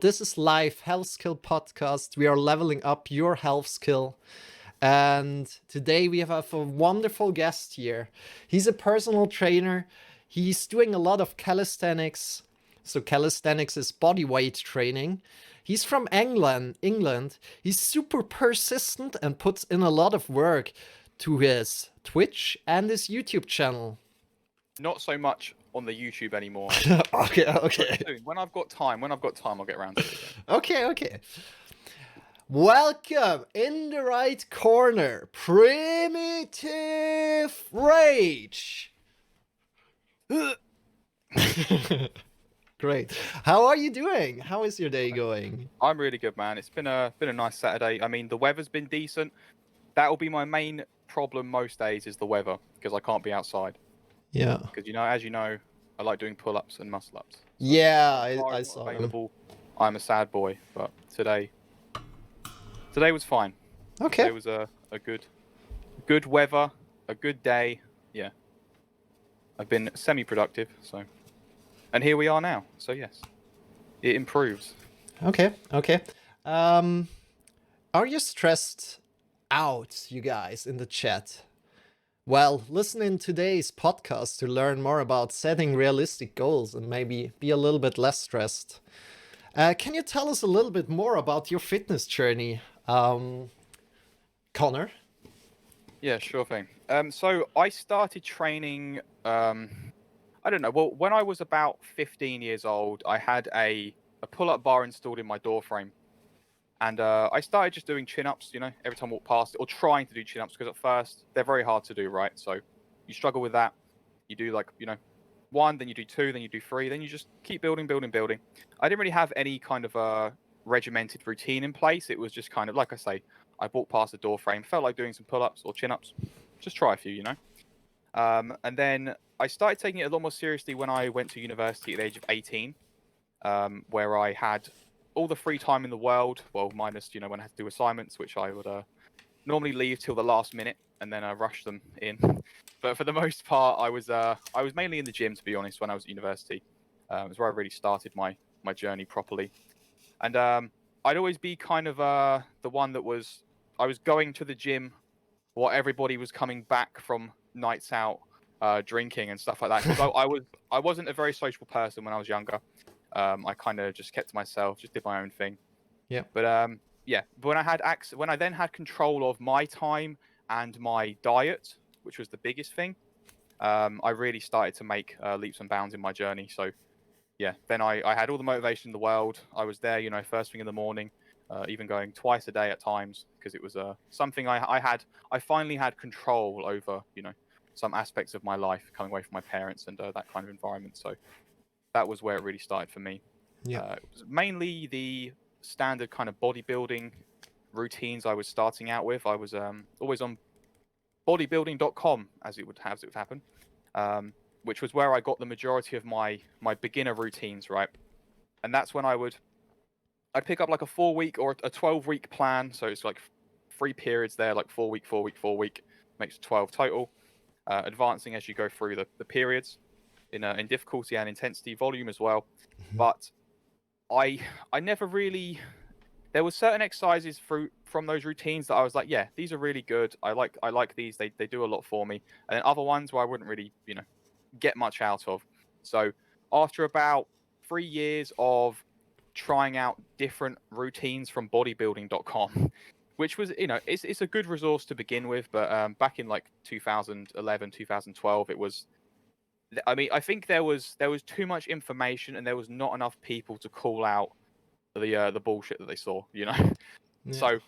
This is live health skill podcast. We are leveling up your health skill. And today we have a wonderful guest here. He's a personal trainer. He's doing a lot of calisthenics. So calisthenics is body weight training. He's from England. He's super persistent and puts in a lot of work to his Twitch and his YouTube channel. Not so much on the YouTube anymore. Okay. But soon, when I've got time, I'll get around to it again. Okay. Welcome in the right corner, Primitive Rage. Great. How are you doing? How is your day going? I'm really good, man. It's been a nice Saturday. I mean, the weather's been decent. That'll be my main problem most days is the weather because I can't be outside. Yeah. Because as you know, I like doing pull-ups and muscle-ups. So Yeah, I saw them. available. I'm a sad boy, but today was fine. Okay. Today was a good weather, a good day. Yeah. I've been semi-productive, so, and here we are now. So yes, it improves. Okay. Are you stressed out, you guys, in the chat? Well, listen in today's podcast to learn more about setting realistic goals and maybe be a little bit less stressed. Can you tell us a little bit more about your fitness journey, Connor? Yeah, sure thing. So I started training, I don't know. Well, when I was about 15 years old, I had a pull-up bar installed in my door frame. And I started just doing chin-ups, every time I walk past it, or trying to do chin-ups, because at first, they're very hard to do, right? So you struggle with that. You do one, then you do two, then you do three, then you just keep building. I didn't really have any kind of a regimented routine in place. It was just kind of, like I say, I walked past the door frame, felt like doing some pull-ups or chin-ups, just try a few, And then I started taking it a lot more seriously when I went to university at the age of 18, where I had all the free time in the world, well, minus, when I had to do assignments, which I would normally leave till the last minute and then rush them in. But for the most part, I was mainly in the gym, to be honest, when I was at university. It was where I really started my journey properly. And I'd always be kind of the one that I was going to the gym while everybody was coming back from nights out drinking and stuff like that. Because I wasn't a very sociable person when I was younger. I kind of just kept to myself, just did my own thing. Yeah. But yeah, when I then had control of my time and my diet, which was the biggest thing, I really started to make leaps and bounds in my journey. So yeah, then I had all the motivation in the world. I was there, first thing in the morning, even going twice a day at times, because it was something I finally had control over, some aspects of my life, coming away from my parents and that kind of environment. So that was where it really started for me. Yeah. It was mainly the standard kind of bodybuilding routines I was starting out with. I was always on bodybuilding.com, as it would happen, which was where I got the majority of my beginner routines, right? And that's when I'd pick up like a 4-week or a 12-week plan. So it's like 3 periods there, like 4-week, 4-week, 4-week, makes 12 total. Advancing as you go through the periods in difficulty and intensity, volume as well. Mm-hmm. But I never really. There were certain exercises from those routines that I was like, yeah, these are really good. I like these. They do a lot for me. And then other ones where I wouldn't really, get much out of. So after about 3 years of trying out different routines from bodybuilding.com, which was, it's a good resource to begin with, but back in like 2011, 2012, it was. I mean, I think there was too much information and there was not enough people to call out the bullshit that they saw, Yeah. So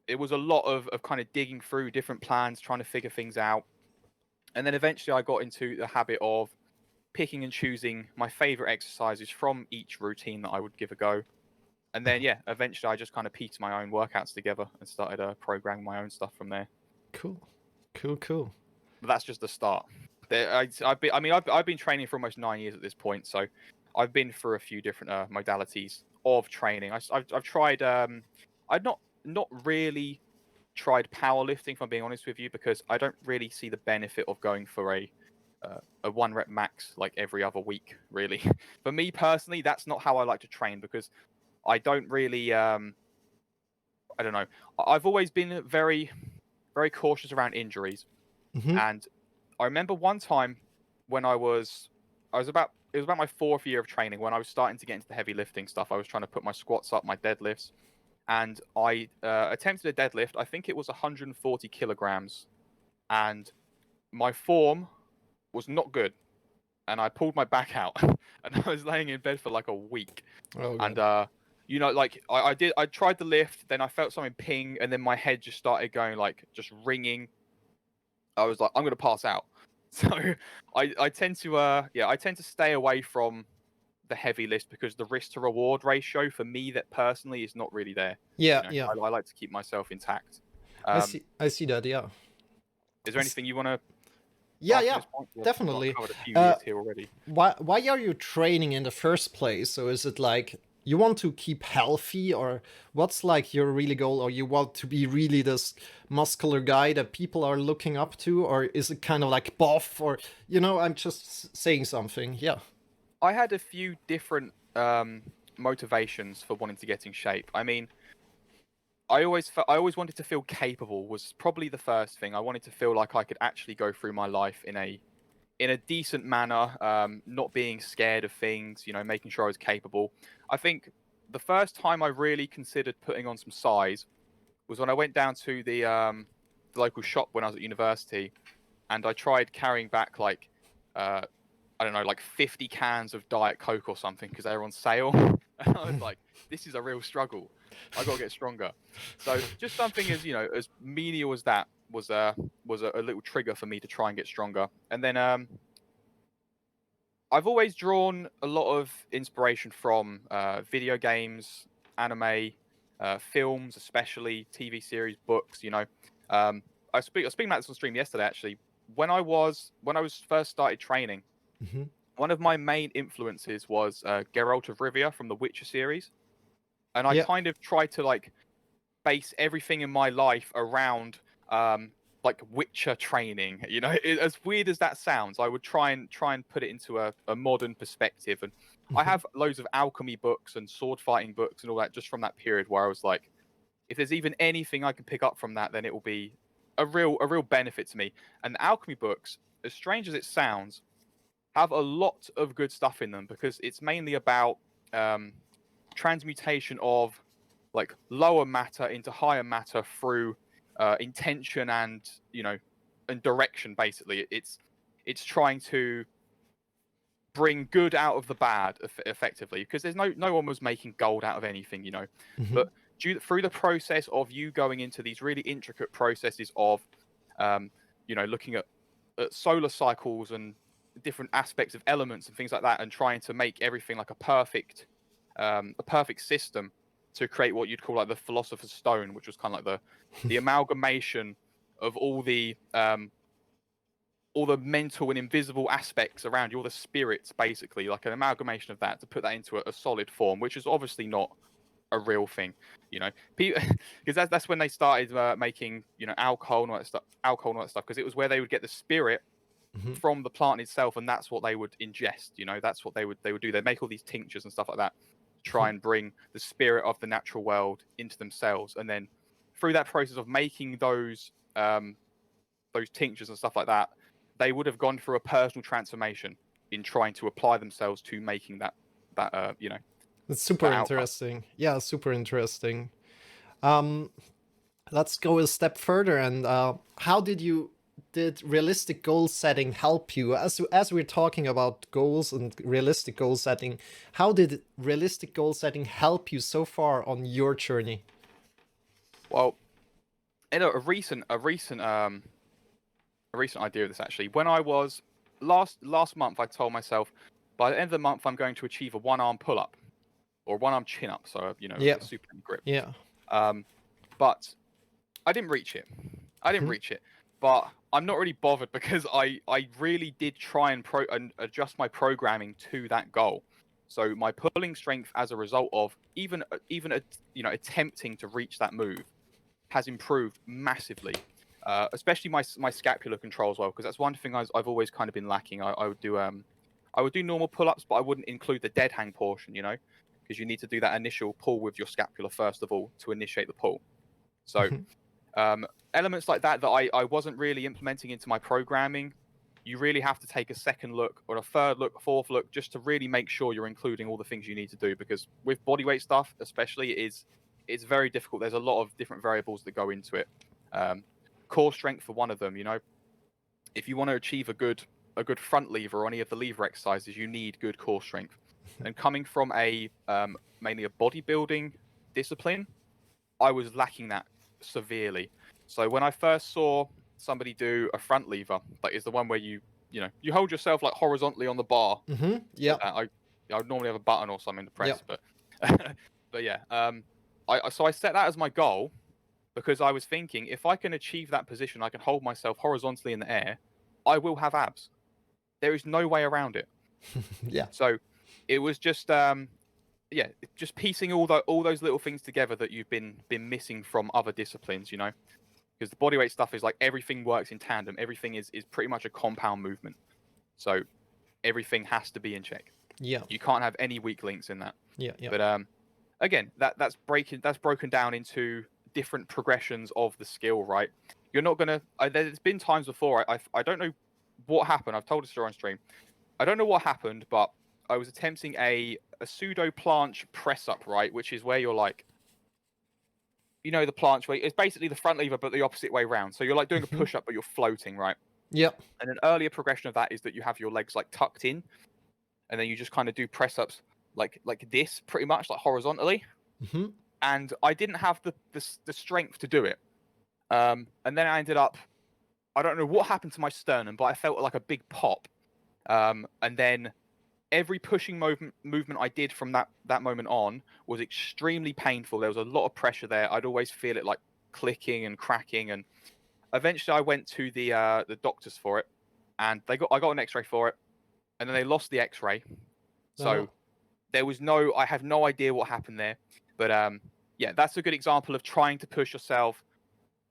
it was a lot of kind of digging through different plans, trying to figure things out. And then eventually I got into the habit of picking and choosing my favorite exercises from each routine that I would give a go. And then, yeah, eventually I just kind of pieced my own workouts together and started programming my own stuff from there. Cool. But that's just the start. I've been training for almost 9 years at this point, so I've been through a few different modalities of training. I've tried. I've not really tried powerlifting, if I'm being honest with you, because I don't really see the benefit of going for a a 1 rep max like every other week, really. For me personally, that's not how I like to train because I don't really I don't know. I've always been very very cautious around injuries, Hmm. and I remember one time when I was about it was about my 4th year of training when I was starting to get into the heavy lifting stuff. I was trying to put my squats up, my deadlifts, and I attempted a deadlift. I think it was 140 kilograms, and my form was not good, and I pulled my back out, and I was laying in bed for like a week. Oh And god. like I tried the lift, then I felt something ping, and then my head just started going like just ringing. I was like, I'm gonna pass out. So I tend to I tend to stay away from the heavy list because the risk to reward ratio for me that personally is not really there. Yeah, yeah. I like to keep myself intact. I Um, see. I see that. Yeah. is there anything you want to Yeah, ask on yeah. this point? I've Definitely. covered a few Uh, years here already. why are you training in the first place? So is it like you want to keep healthy, or what's like your really goal, or you want to be really this muscular guy that people are looking up to, or is it kind of like buff, or I'm just saying something. Yeah. I had a few different motivations for wanting to get in shape. I mean, I always wanted to feel capable was probably the first thing. I wanted to feel like I could actually go through my life in a decent manner, not being scared of things, making sure I was capable. I think the first time I really considered putting on some size was when I went down to the local shop when I was at university, and I tried carrying back like uh, I don't know, like 50 cans of Diet Coke or something because they were on sale. And I was like, this is a real struggle. I got to get stronger. So just something as menial as that was a little trigger for me to try and get stronger. And then I've always drawn a lot of inspiration from video games, anime, films, especially TV series, books. I was speaking about this on stream yesterday. Actually, when I was first started training, Hmm. one of my main influences was Geralt of Rivia from the Witcher series, and I Yeah. kind of tried to like base everything in my life around like Witcher training. As weird as that sounds, I would try and put it into a modern perspective. And I Hmm. have loads of alchemy books and sword fighting books and all that just from that period where I was like, if there's even anything I can pick up from that, then it will be a real benefit to me. And the alchemy books, as strange as it sounds, have a lot of good stuff in them because it's mainly about um, transmutation of like lower matter into higher matter through intention and and direction. Basically, it's trying to bring good out of the bad effectively because there's no one was making gold out of anything, Hmm. but through the process of you going into these really intricate processes of um, looking at solar cycles and different aspects of elements and things like that and trying to make everything like a perfect system to create what you'd call like the philosopher's stone, which was kind of like the amalgamation of all the mental and invisible aspects around you, all the spirits, basically, like an amalgamation of that to put that into a solid form, which is obviously not a real thing, people, because that's when they started making alcohol and all that stuff, because it was where they would get the spirit Hmm. from the plant itself, and that's what they would ingest. That's what they would do. They make all these tinctures and stuff like that to try and bring the spirit of the natural world into themselves, and then through that process of making those tinctures and stuff like that, they would have gone through a personal transformation in trying to apply themselves to making that It's super that outcome. interesting. Yeah, super interesting. Um, let's go a step further. And how did realistic goal setting help you? As we're talking about goals and realistic goal setting, how did realistic goal setting help you so far on your journey? Well, in a recent idea of this actually, when I was last month, I told myself by the end of the month I'm going to achieve a one-arm pull-up or one-arm chin-up, so Yeah, a Superman grip. yeah. Um, but I didn't reach it. I didn't Mhm. reach it, but I'm not really bothered because I really did try and adjust my programming to that goal. So my pulling strength, as a result of even attempting to reach that move, has improved massively. especially my scapular control as well, because that's one thing I've always kind of been lacking. I would do normal pull-ups, but I wouldn't include the dead hang portion, you know, because you need to do that initial pull with your scapula first of all to initiate the pull. So elements like that I wasn't really implementing into my programming. You really have to take a second look or a third look, a fourth look, just to really make sure you're including all the things you need to do. Because with bodyweight stuff, especially, it's very difficult. There's a lot of different variables that go into it. Core strength for one of them. You know, if you want to achieve a good front lever or any of the lever exercises, you need good core strength. And coming from a mainly a bodybuilding discipline, I was lacking that severely. So when I first saw somebody do a front lever, like is the one where you hold yourself like horizontally on the bar. Yeah. I would normally have a button or something to press, Yep. but but yeah, I set that as my goal because I was thinking if I can achieve that position, I can hold myself horizontally in the air, I will have abs. There is no way around it. Yeah. So it was just just piecing all those little things together that you've been missing from other disciplines, you know, because the bodyweight stuff is like everything works in tandem. Everything is pretty much a compound movement. So everything has to be in check. Yeah. You can't have any weak links in that. Yeah. Yeah. But again, that's broken down into different progressions of the skill, right? You're not gonna. There's been times before. I don't know what happened. I've told a story on stream. I don't know what happened, but I was attempting a pseudo planche press up, right, which is where you're like, you know, the planche where it's basically the front lever but the opposite way round. So you're like doing a push up but you're floating, right? Yep. And an earlier progression of that is that you have your legs like tucked in, and then you just kind of do press ups like this, pretty much like horizontally. And I didn't have the strength to do it. And then I ended up, I don't know what happened to my sternum, but I felt like a big pop. And then every pushing movement I did from that moment on was extremely painful. There was a lot of pressure there. I'd always feel it like clicking and cracking. And eventually I went to the doctors for it, and I got an X-ray for it, and then they lost the X-ray. So there was I have no idea what happened there. But yeah, that's a good example of trying to push yourself.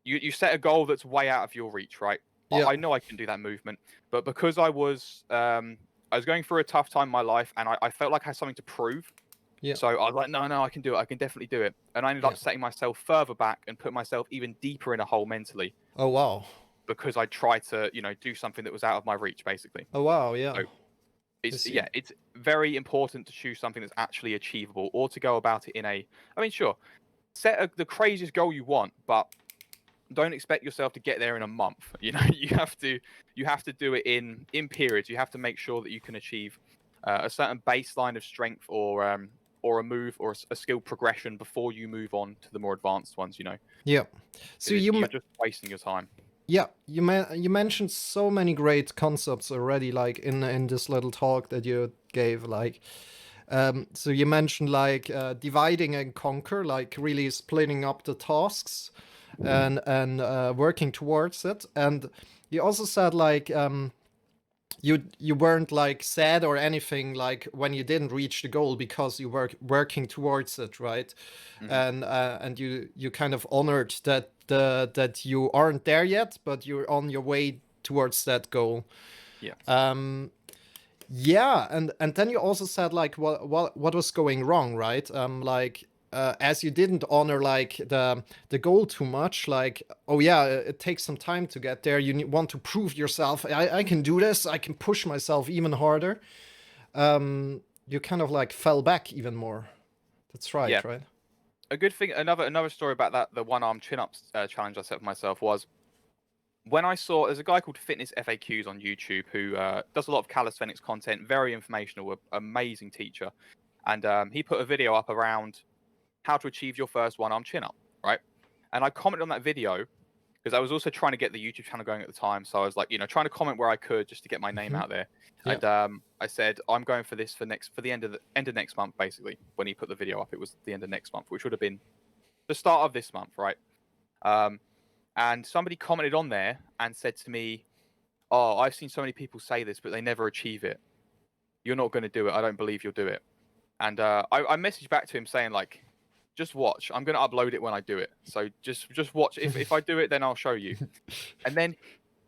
You set a goal that's way out of your reach, right? Yeah. I know I can do that movement, but because I was going through a tough time in my life, and I felt like I had something to prove. Yeah. So I was like, no, I can do it. I can definitely do it. And I ended up setting myself further back and put myself even deeper in a hole mentally. Oh wow. Because I tried to, do something that was out of my reach, basically. Oh wow. Yeah. So it's very important to choose something that's actually achievable, or to go about it I mean, sure, set the craziest goal you want, but don't expect yourself to get there in a month. You know, you have to do it in periods. You have to make sure that you can achieve a certain baseline of strength, or a move, or a skill progression before you move on to the more advanced ones. You know. Yeah. So you're just wasting your time. Yeah, you mentioned so many great concepts already, like in this little talk that you gave, like. So you mentioned like dividing and conquer, like really splitting up the tasks and working towards it. And you also said like you weren't like sad or anything like when you didn't reach the goal, because you were working towards it, right? And you kind of honored that that you aren't there yet, but you're on your way towards that goal. Yeah. Yeah, and then you also said like what was going wrong, right? Like as you didn't honor like the goal too much, like, oh yeah, it takes some time to get there. You want to prove yourself. I can do this. I can push myself even harder. You kind of like fell back even more. That's right, Yeah. right? A good thing, another story about that, the one-arm chin-ups challenge I set for myself was when I saw, there's a guy called Fitness FAQs on YouTube who does a lot of calisthenics content, very informational, amazing teacher. And he put a video up around how to achieve your first one-arm chin-up, right? And I commented on that video because I was also trying to get the YouTube channel going at the time. So I was like, trying to comment where I could just to get my name out there. Yeah. And I said, I'm going for this for the end of next month, basically. When he put the video up, it was the end of next month, which would have been the start of this month, right? And somebody commented on there and said to me, oh, I've seen so many people say this, but they never achieve it. You're not going to do it. I don't believe you'll do it. And I messaged back to him saying, like, just watch. I'm gonna upload it when I do it. So just watch. If I do it, then I'll show you. And then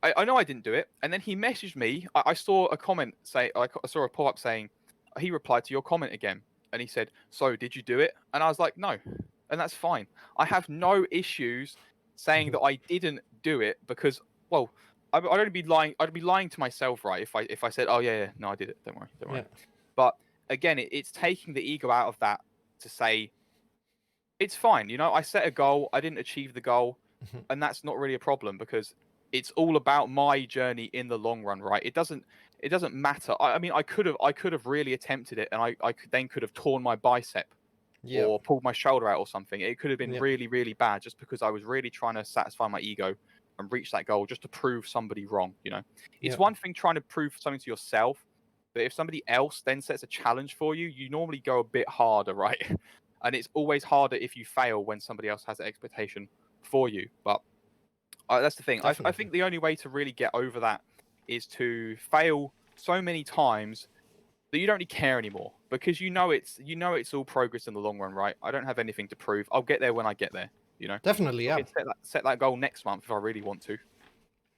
I know I didn't do it. And then he messaged me. I saw a comment say, I saw a pop up saying, he replied to your comment again. And he said, so did you do it? And I was like, no. And that's fine. I have no issues saying that I didn't do it because, well, I'd only be lying. I'd be lying to myself, right? If I said, oh yeah, no, I did it. Don't worry, don't worry. Yeah. But again, it's taking the ego out of that to say, it's fine. You know, I set a goal. I didn't achieve the goal, Mhm. and that's not really a problem because it's all about my journey in the long run, right? It doesn't matter. I mean, I could have really attempted it, and then could have torn my bicep Yeah. or pulled my shoulder out or something. It could have been Yeah. really, really bad just because I was really trying to satisfy my ego and reach that goal just to prove somebody wrong. You know, Yeah. it's one thing trying to prove something to yourself, but if somebody else then sets a challenge for you, you normally go a bit harder, right? And it's always harder if you fail when somebody else has an expectation for you. But that's the thing. I Definitely. think the only way to really get over that is to fail so many times that you don't really care anymore because it's all progress in the long run, right? I don't have anything to prove. I'll get there when I get there. You know, Definitely. I Yeah. can set that goal next month if I really want to.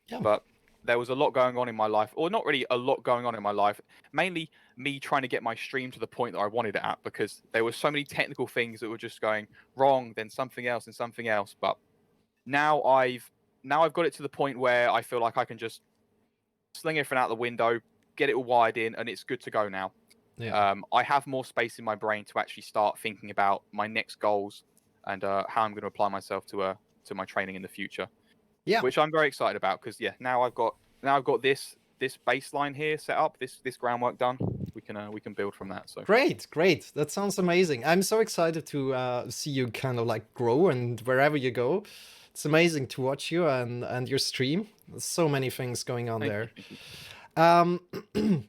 Yeah. But there was a lot going on in my life, or not really a lot going on in my life. Mainly me trying to get my stream to the point that I wanted it at because there were so many technical things that were just going wrong, then something else and something else. But now I've got it to the point where I feel like I can just sling everything out the window, get it all wired in, and it's good to go now. Yeah. I have more space in my brain to actually start thinking about my next goals and how I'm going to apply myself to my training in the future, Yeah. which I'm very excited about because now I've got this baseline here set up, this groundwork done. We can build from that. So Great, great. That sounds amazing. I'm so excited to see you kind of like grow and wherever you go. It's amazing to watch you and your stream. There's so many things going on thank you, there. thank you. Um,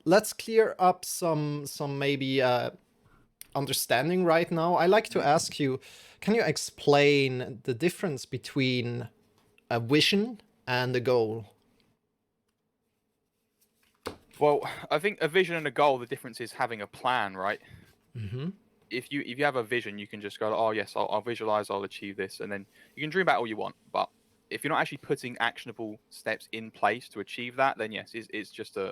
let's clear up some maybe understanding right now. I like to ask you, can you explain the difference between a vision and a goal? Well, I think a vision and a goal. The difference is having a plan, right? Mm-hmm. If you have a vision, you can just go, oh yes, I'll visualize, I'll achieve this, and then you can dream about all you want. But if you're not actually putting actionable steps in place to achieve that, then yes, it's just a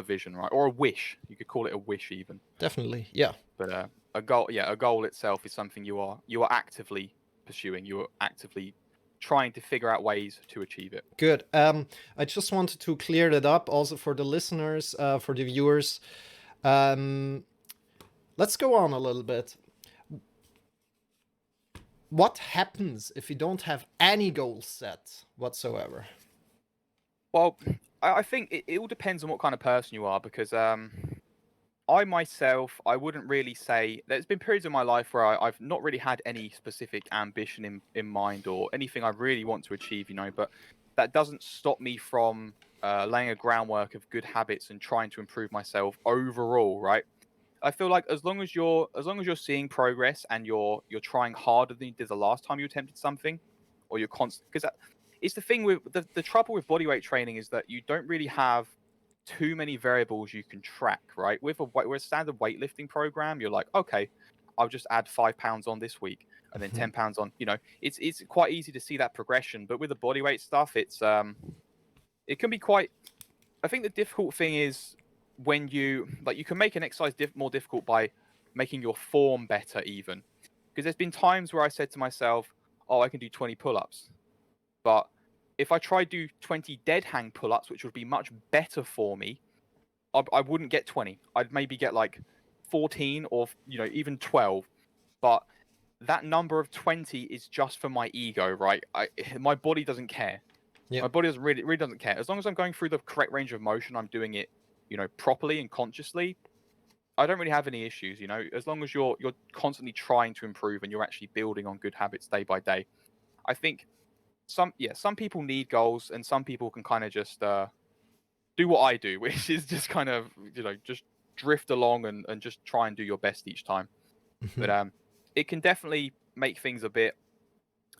vision, right? Or a wish. You could call it a wish even. Definitely, yeah. But a goal, yeah, a goal itself is something you are actively pursuing. You are actively trying to figure out ways to achieve it. Good. I just wanted to clear that up also for the listeners, for the viewers. Let's go on a little bit. What happens if you don't have any goals set whatsoever? Well, I think it all depends on what kind of person you are because I myself, I wouldn't really say there's been periods in my life where I've not really had any specific ambition in mind or anything I really want to achieve, you know, but that doesn't stop me from laying a groundwork of good habits and trying to improve myself overall, right? I feel like as long as you're seeing progress and you're trying harder than you did the last time you attempted something, or you're constant because it's the thing with the trouble with bodyweight training is that you don't really have too many variables you can track, right? With a standard weightlifting program, you're like, okay, I'll just add 5 pounds on this week and then Mhm. 10 pounds on. You know, it's quite easy to see that progression. But with the bodyweight stuff, it can be quite. I think the difficult thing is when you can make an exercise more difficult by making your form better even because there's been times where I said to myself, oh, I can do 20 pull-ups, but if I try to do 20 dead hang pull-ups, which would be much better for me, I wouldn't get 20. I'd maybe get like 14 or even 12. But that number of 20 is just for my ego, right? My body doesn't care. Yeah. My body doesn't really doesn't care. As long as I'm going through the correct range of motion, I'm doing it, properly and consciously. I don't really have any issues, as long as you're constantly trying to improve and you're actually building on good habits day by day. I think some people need goals and some people can kind of just do what I do, which is just kind of just drift along and just try and do your best each time. But Mhm. it can definitely make things a bit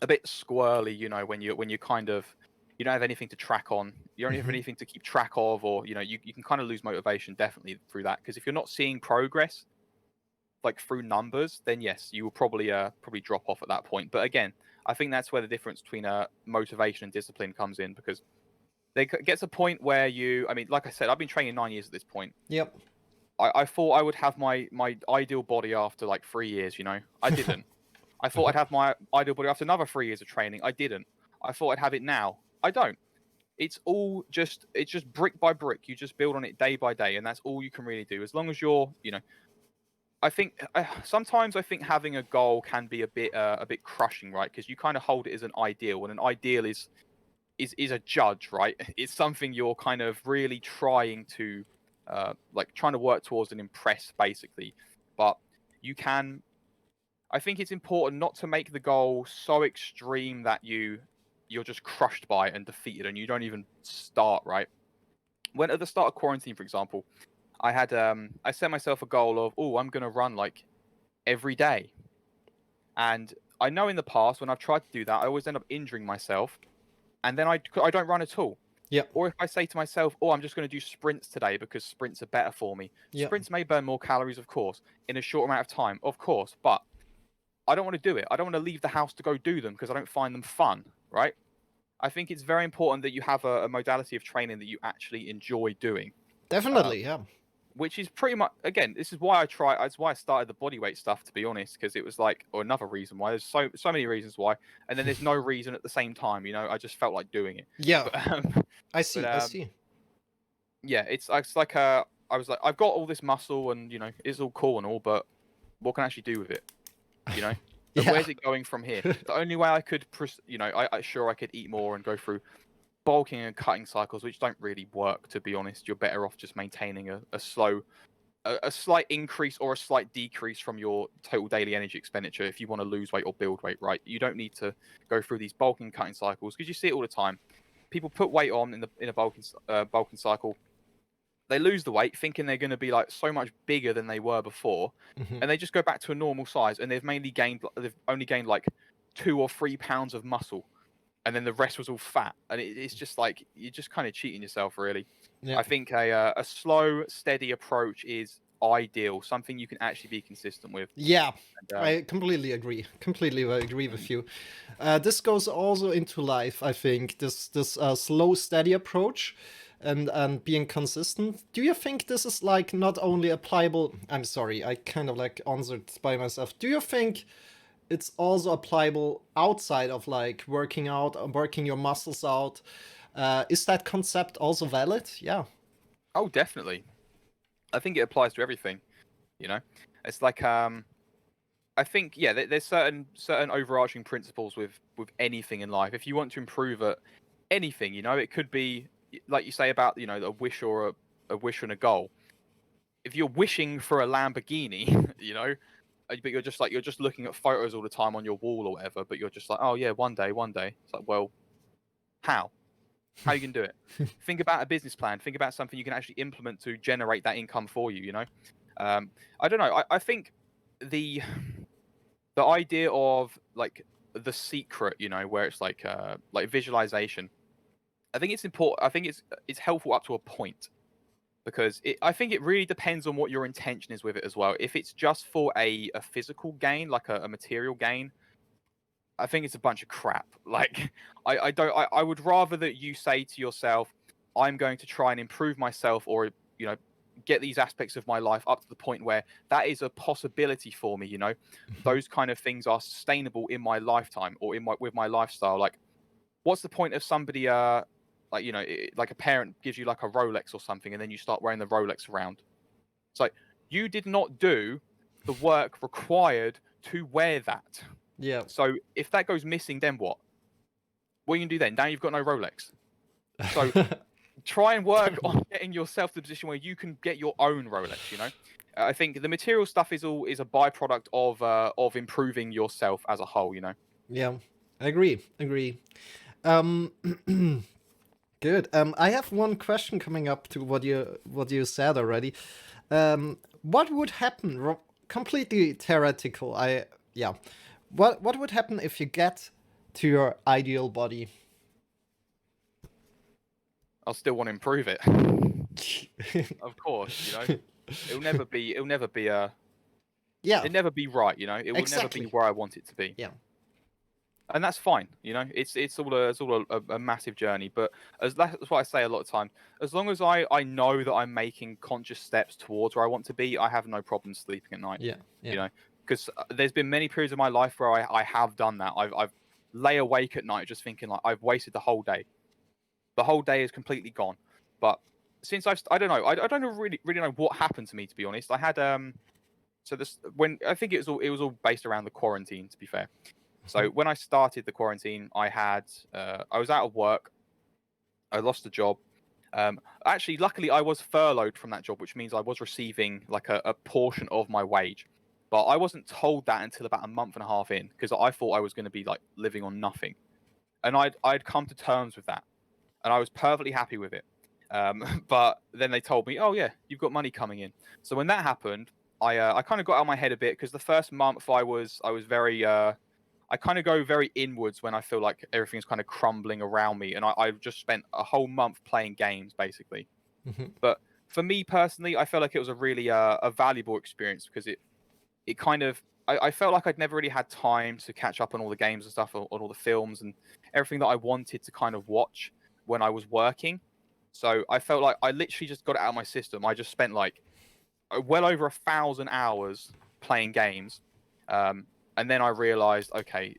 squirrely, when you kind of you don't have anything to track on, you don't have Mhm. anything to keep track of, or you can kind of lose motivation definitely through that because if you're not seeing progress, like through numbers, then yes, you will probably drop off at that point. But again, I think that's where the difference between motivation and discipline comes in, because there gets a point where I mean, like I said, I've been training 9 years at this point. Yep. I thought I would have my ideal body after like 3 years. I didn't. I thought I'd have my ideal body after another 3 years of training. I didn't. I thought I'd have it now. I don't. It's just brick by brick. You just build on it day by day, and that's all you can really do. As long as you're. I think sometimes I think having a goal can be a bit crushing, right? Because you kind of hold it as an ideal, and an ideal is a judge, right? It's something you're kind of really trying to trying to work towards and impress, basically. But you can. I think it's important not to make the goal so extreme that you're just crushed by it and defeated, and you don't even start, right? When at the start of quarantine, for example, I set myself a goal of, I'm gonna run like every day, and I know in the past when I've tried to do that, I always end up injuring myself, and then I don't run at all. Yep. Or if I say to myself, I'm just going to do sprints today because sprints are better for me. Yep. Sprints may burn more calories, of course, in a short amount of time, of course, but I don't want to do it. I don't want to leave the house to go do them because I don't find them fun, right? I think it's very important that you have a modality of training that you actually enjoy doing. Definitely, yeah. Which is pretty much, again, this is why that's why I started the bodyweight stuff, to be honest, because it was like, or another reason why, there's so many reasons why, and then there's no reason at the same time, I just felt like doing it. Yeah. But, I see. but, I see. yeah, it's like I was like, I've got all this muscle and it's all cool and all, but what can I actually do with it? And Yeah. where's it going from here? The only way I could, I could eat more and go through bulking and cutting cycles, which don't really work, to be honest. You're better off just maintaining a slight increase or a slight decrease from your total daily energy expenditure if you want to lose weight or build weight, right? You don't need to go through these bulking and cutting cycles, because you see it all the time. People put weight on in a bulking cycle. They lose the weight thinking they're going to be like so much bigger than they were before, and they just go back to a normal size, and they've only gained like 2 or 3 pounds of muscle, and then the rest was all fat, and it's just like you're just kind of cheating yourself, really. Yeah. I think a slow, steady approach is ideal, something you can actually be consistent with. Yeah, And, I completely agree. Completely agree with you. This goes also into life, I think. This slow, steady approach, and being consistent. Do you think this is like not only applicable? I'm sorry, I kind of like answered by myself. Do you think it's also applicable outside of like working out, working your muscles out? Is that concept also valid? Yeah. Oh, definitely. I think it applies to everything. It's like I think there's certain overarching principles with anything in life. If you want to improve at anything, it could be like you say about a wish or a wish and a goal. If you're wishing for a Lamborghini, but you're just looking at photos all the time on your wall or whatever, but you're just like, oh yeah, one day. It's like, well, how you can do it? Think about a business plan. Think about something you can actually implement to generate that income for you. I don't know. I think the idea of like The Secret, where it's like visualization. I think it's important. I think it's helpful up to a point, because I think it really depends on what your intention is with it as well. If it's just for a physical gain, like a material gain, I think it's a bunch of crap. Like, I would rather that you say to yourself, I'm going to try and improve myself, or get these aspects of my life up to the point where that is a possibility for me. Those kind of things are sustainable in my lifetime or with my lifestyle. Like, what's the point of somebody like a parent gives you like a Rolex or something, and then you start wearing the Rolex around? It's like, you did not do the work required to wear that. Yeah. So if that goes missing, then what? What are you gonna do then? Now you've got no Rolex. So try and work on getting yourself to the position where you can get your own Rolex. I think the material stuff is a byproduct of improving yourself as a whole. Yeah, I agree. Good. I have one question coming up to what you said already. What would happen? Completely theoretical. What would happen if you get to your ideal body? I'll still want to improve it. Of course, it'll never be Yeah. It'll never be right, you know. It will never be Exactly. where I want it to be. Yeah. And that's fine, you know. It's all a massive journey, but that's what I say a lot of time. As long as I know that I'm making conscious steps towards where I want to be, I have no problem sleeping at night. Yeah. You Yeah. know, because there's been many periods of my life where I have done that. I've lay awake at night just thinking like I've wasted the whole day. The whole day is completely gone. But since I don't know, I don't know really know what happened to me, to be honest. I had so this when I think it was all based around the quarantine, to be fair. So when I started the quarantine, I was out of work. I lost a job. Actually, luckily, I was furloughed from that job, which means I was receiving like a portion of my wage. But I wasn't told that until about a month and a half in, because I thought I was going to be like living on nothing, and I'd come to terms with that, and I was perfectly happy with it. But then they told me, "Oh yeah, you've got money coming in." So when that happened, I kind of got out of my head a bit, because the first month I was very I kind of go very inwards when I feel like everything's kind of crumbling around me, and I've just spent a whole month playing games basically. Mhm. But for me personally, I felt like it was a really a valuable experience, because it kind of I felt like I'd never really had time to catch up on all the games and stuff, on all the films and everything that I wanted to kind of watch when I was working. So I felt like I literally just got it out of my system. I just spent like well over 1,000 hours playing games, um, and then I realized, okay,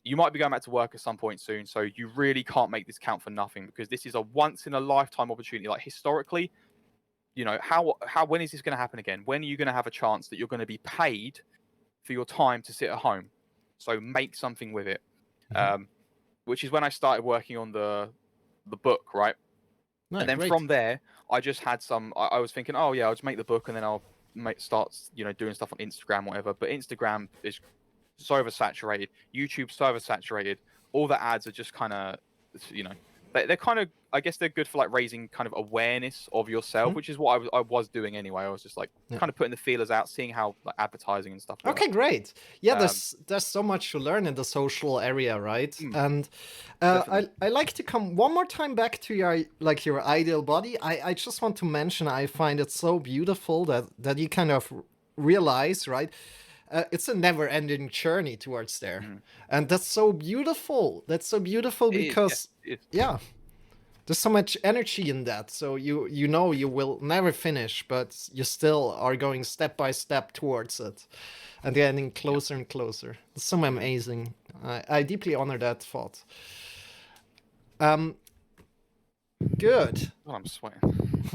you might be going back to work at some point soon, so you really can't make this count for nothing, because this is a once in a lifetime opportunity. Like historically, you know, how when is this going to happen again? When are you going to have a chance that you're going to be paid for your time to sit at home? So make something with it. Mhm. Which is when I started working on the book, right? No, And then great. from there, I just had some. I was thinking, oh yeah, I'll just make the book, and then I'll start, you know, doing stuff on Instagram, whatever. But Instagram is so oversaturated. YouTube's so oversaturated. All the ads are just kind of, you know, they're kind of. I guess they're good for like raising kind of awareness of yourself, Mhm. which is what I was doing anyway. I was just like Yeah. kind of putting the feelers out, seeing how like advertising and stuff Okay, works. great. Yeah, Um, there's so much to learn in the social area, right? mm, And definitely. I like to come one more time back to your ideal body. I just want to mention I find it so beautiful that you kind of realize, right? It's a never-ending journey towards there, Mm. and that's so beautiful. That's so beautiful It is. Yeah. because It is. yeah, there's so much energy in that. So you know you will never finish, but you still are going step by step towards it and getting Yeah. closer and closer. It's so Mm. amazing. I deeply honor that thought. Um, good. Oh, I'm sweating.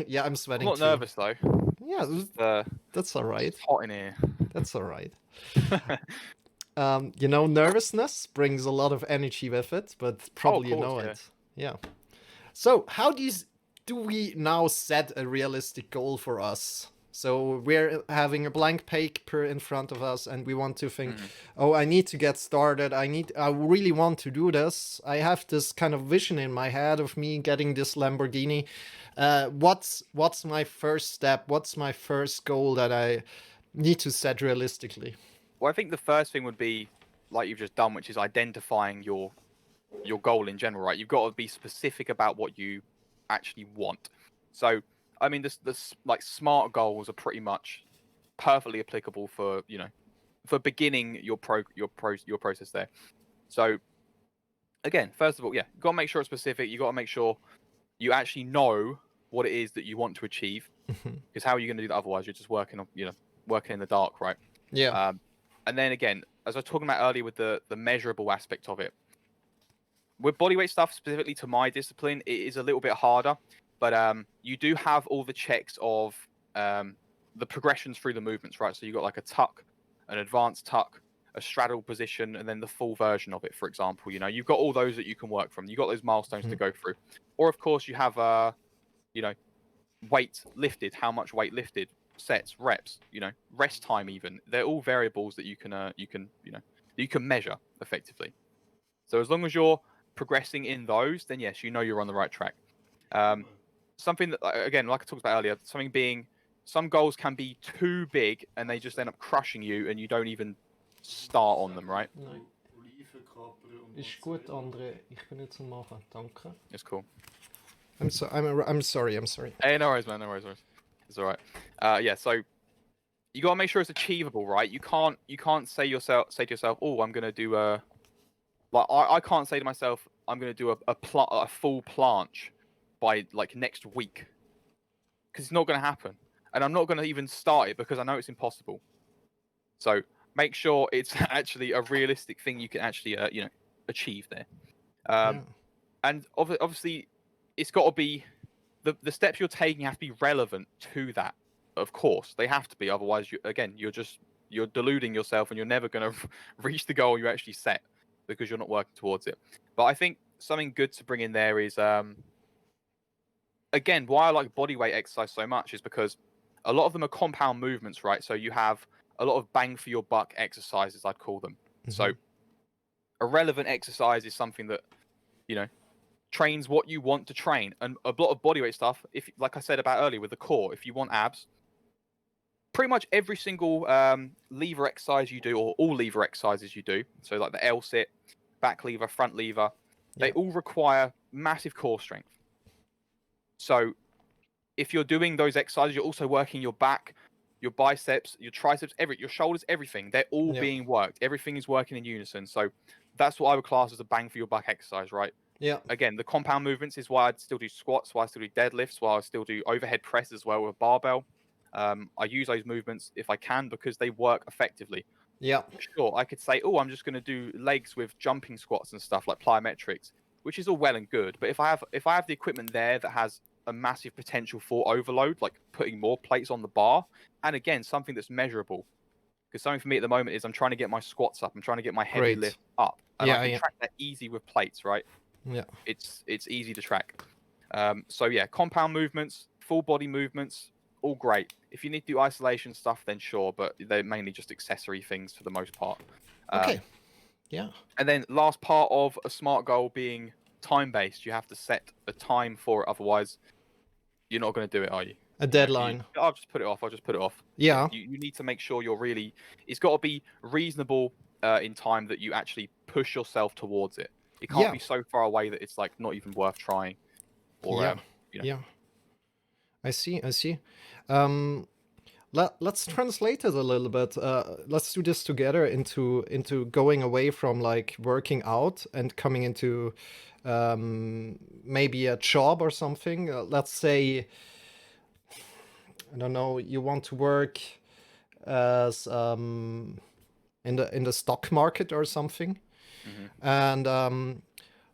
Yeah, I'm I'm sweating not too. nervous though. Yeah, that's all It's right. just hot in here. That's all right. You know, nervousness brings a lot of energy with it, but Oh, of probably you course, know yeah. it. Yeah. So, how do we now set a realistic goal for us? So we're having a blank paper in front of us, and we want to think, Mm. "Oh, I need to get started. I really want to do this. I have this kind of vision in my head of me getting this Lamborghini. What's my first step? What's my first goal that I need to set realistically?" Well, I think the first thing would be like you've just done, which is identifying your goal in general, right? You've got to be specific about what you actually want. So, I mean, this like smart goals are pretty much perfectly applicable for, you know, for beginning your process there. So again, first of all, yeah, you got to make sure it's specific. You got to make sure you actually know what it is that you want to achieve. Because how are you going to do that otherwise? You're just working on, you know, working in the dark, right? Yeah. Um, and then again, as I was talking about earlier with the measurable aspect of it, with bodyweight stuff specifically to my discipline, it is a little bit harder. But you do have all the checks of the progressions through the movements, right? So you got like a tuck, an advanced tuck, a straddle position, and then the full version of it. For example, you know, you've got all those that you can work from. You got those milestones to Mhm. go through, or of course you have you know, weight lifted, how much weight lifted, sets, reps, you know, rest time even. They're all variables that you know, you can measure effectively. So as long as you're progressing in those, then yes, you know you're on the right track. Um, something that again, like I talked about earlier, something being some goals can be too big and they just end up crushing you and you don't even start on them, right? Nein. Ist gut, André. Ich bin jetzt am Machen. Danke. It's cool. I'm sorry. I'm sorry. Hey, no worries, man. No worries, no worries. It's all right. Yeah, so you got to make sure it's achievable, right? You can't say to yourself, oh, I'm gonna do a like I can't say to myself, I'm gonna do a full planche by like next week, because it's not gonna happen, and I'm not gonna even start it because I know it's impossible. So make sure it's actually a realistic thing you can actually achieve there. Yeah. And obviously, it's got to be the steps you're taking have to be relevant to that. Of course, they have to be. Otherwise, you're deluding yourself, and you're never going to reach the goal you actually set because you're not working towards it. But I think something good to bring in there is again, why I like bodyweight exercise so much is because a lot of them are compound movements, right? So you have a lot of bang for your buck exercises, I'd call them. So a relevant exercise is something that you know trains what you want to train. And a lot of bodyweight stuff, if like I said about earlier with the core, if you want abs, pretty much every single lever exercise you do, or all lever exercises you do, so like the L sit, back lever, front lever, they all require massive core strength. So if you're doing those exercises, you're also working your back, your biceps, your triceps, your shoulders, everything. They're all Yeah. being worked. Everything is working in unison. So that's what I would class as a bang for your buck exercise, right? Yeah. Again, the compound movements is why I'd still do squats, why I still do deadlifts, why I still do overhead press as well with a barbell. I use those movements if I can because they work effectively. Yeah. Sure, I could say, oh, I'm just going to do legs with jumping squats and stuff like plyometrics, which is all well and good. But if I have the equipment there that has a massive potential for overload, like putting more plates on the bar, and again something that's measurable, because something for me at the moment is I'm trying to get my squats up, I'm trying to get my heavy Great. lift up, and I Yeah. can Yeah. track that easy with plates, right? Yeah. It's easy to track. So yeah, compound movements, full body movements, all great. If you need to do isolation stuff, then sure, but they're mainly just accessory things for the most part. Okay. Yeah. And then last part of a SMART goal being time based. You have to set a time for it, otherwise you're not going to do it, are you? A You know, deadline. I'll just put it off. I'll just put it off. Yeah, Yeah. you need to make sure you're really. It's got to be reasonable in time that you actually push yourself towards it. It can't Yeah. be so far away that it's like not even worth trying. Or Yeah. you know. Yeah. I see. I see. Um, let's translate it a little bit. Let's do this together into going away from like working out and coming into maybe a job or something. Let's say, I don't know, you want to work as in the stock market or something, and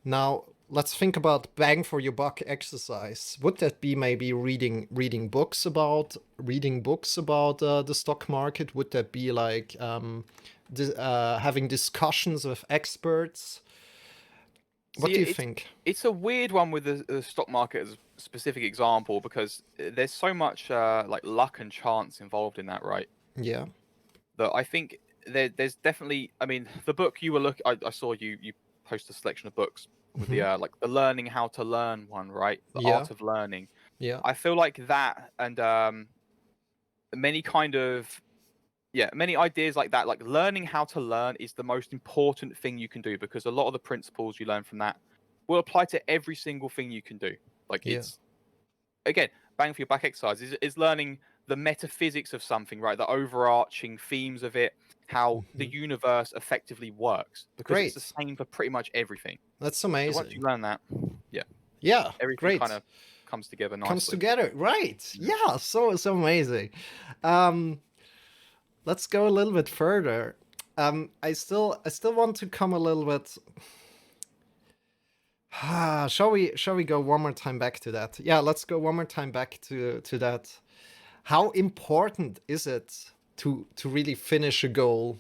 now let's think about bang for your buck exercise. Would that be maybe reading books about the stock market? Would that be like having discussions with experts? What See, do you think? it's a weird one with the stock market as a specific example because there's so much like luck and chance involved in that, right? Yeah. That I think there's definitely. I mean, the book you were looking. I saw you post a selection of books with the Hmm. like the learning how to learn one, right? The Yeah. art of learning. Yeah. I feel like that and many kind of many ideas like that, like learning how to learn is the most important thing you can do because a lot of the principles you learn from that will apply to every single thing you can do. Like Yeah. it's again, bang for your back exercise is learning the metaphysics of something, right? The overarching themes of it, how the Hmm. universe effectively works, because it's the Great. same for pretty much everything. That's So once amazing. you learn that, yeah, Yeah. everything kind Great. of comes together Comes nicely. together. Right. Mhm. Yeah. So amazing. Um, let's go a little bit further. I still want to come a little bit. Shall we go one more time back to that? Yeah, let's go one more time back to that. How important is it to really finish a goal?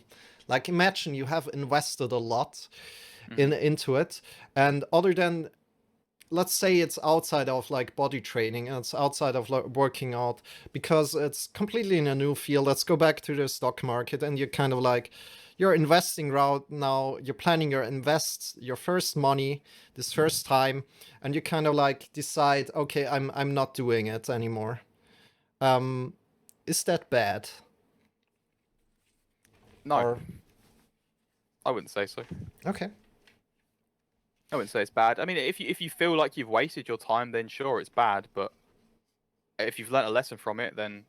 Like imagine you have invested a lot Mhm. into it, and other than, let's say it's outside of like body training and it's outside of like working out because it's completely in a new field. Let's go back to the stock market, and you're kind of like, you're investing right now, you're planning your first money this first time, and you kind of like decide, okay, I'm not doing it anymore. um is that bad? No, Or I wouldn't say so. okay. I wouldn't say it's bad. I mean, if you feel like you've wasted your time, then sure, it's bad. But if you've learnt a lesson from it, then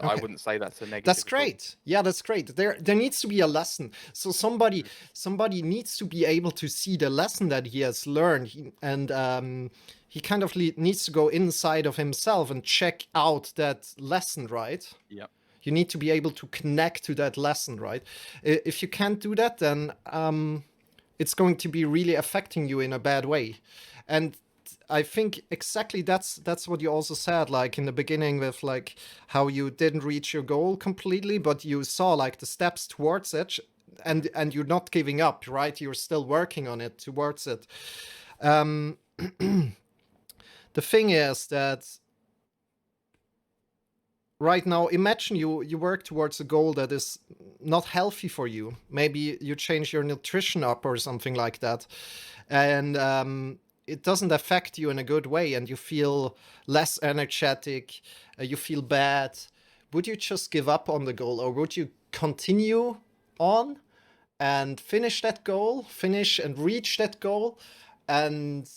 I Okay. wouldn't say that's a That's negative at all. great. Yeah, that's great. There needs to be a lesson. So Mm. somebody needs to be able to see the lesson that he has learned, and he kind of needs to go inside of himself and check out that lesson, right? Yep. You need to be able to connect to that lesson, right? If you can't do that, then it's going to be really affecting you in a bad way. And I think exactly that's what you also said, like in the beginning, with like how you didn't reach your goal completely, but you saw like the steps towards it, Mhm. and you're not giving up, right? You're still working on it towards it. Um, the thing is that right now, imagine you work towards a goal that is not healthy for you. Maybe you change your nutrition up or something like that, and it doesn't affect you in a good way, and you feel less energetic, you feel bad. Would you just give up on the goal, or would you continue on and finish that goal, finish and reach that goal? And